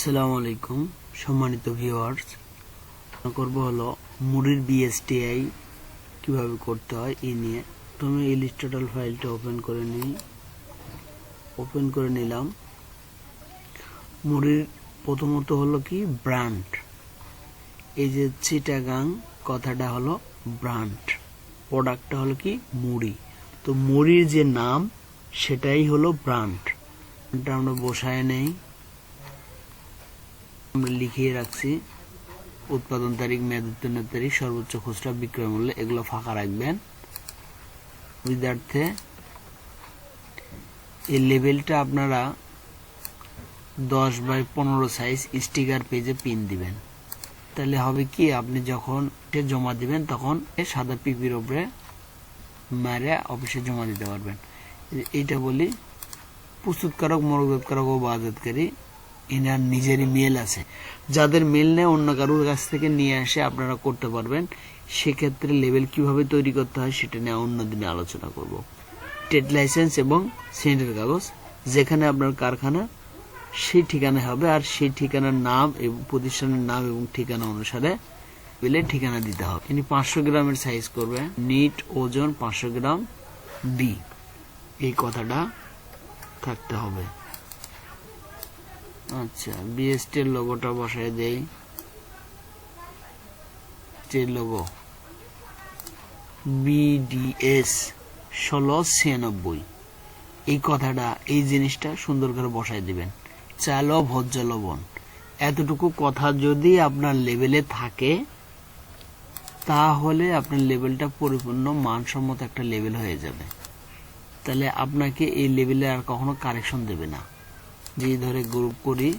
আসসালামু আলাইকুম সম্মানিত ভিউয়ার্স, করব হলো মুডির বিএসটিআই কিভাবে করতে হয় এই নিয়ে। প্রথমে ইলিস্ট্রেটর ফাইলটা ওপেন করে নিলাম। মুডির প্রথমত হলো কি ব্র্যান্ড, এই যে চিটাগাং কথাটা হলো ব্র্যান্ড, প্রোডাক্টটা হলো কি মুড়ি। তো মুড়ির যে নাম সেটাই হলো ব্র্যান্ড। এটা আমরা বসায় নেই, আমরা লিখিয়ে রাখছি উৎপাদন তারিখ, মেয়াদ উত্তীর্ণের তারিখ, সর্বোচ্চ খুচরা বিক্রয় মূল্য, এগুলো ফাঁকা রাখবেন। সুবিধার্থে এই লেবেলটা আপনারা 10x15 সাইজ স্টিকার পেজে পিন দিবেন। তাহলে হবে কি, আপনি যখন জমা দিবেন তখন সাদা পিপির উপরে মারে অফিসে জমা দিতে পারবেন। এইটা বলি, প্রস্তুতকারক, মনোজাতকারক ও বাজারকারী এনার নিজেরই মেল আছে। যাদের মেল নেই অন্য কারোর কাছ থেকে নিয়ে আসে আপনারা করতে পারবেন। সেক্ষেত্রে লেবেল কিভাবে তৈরি করতে হয় সেটা নিয়ে অন্য দিনে আলোচনা করব। ট্রেড লাইসেন্স এবং সেন্টের কাগজ, যেখানে আপনার কারখানা সেই ঠিকানা হবে, আর সেই ঠিকানার নাম এবং প্রতিষ্ঠানের নাম এবং ঠিকানা অনুসারে লেবেলের ঠিকানা দিতে হবে। ইনি 500 গ্রামের সাইজ করবে, নিট ওজন 500 গ্রাম বি, এই কথাটা থাকতে হবে। আচ্ছা, বিএসটি এর লোগোটা বসায় দেই, লোগো বিডিএস 1696, এই কথাটা, এই জিনিসটা সুন্দর করে বসায় দিবেন। চাল ও ভোজ্য লবণ, এতটুকু কথা যদি আপনার লেভেলে থাকে তাহলে আপনার লেভেলটা পরিপূর্ণ মানসম্মত একটা লেভেল হয়ে যাবে। তাহলে আপনাকে এই লেভেলে আর কখনো কারেকশন দেবে না। যে ধরে গ্রুপ করি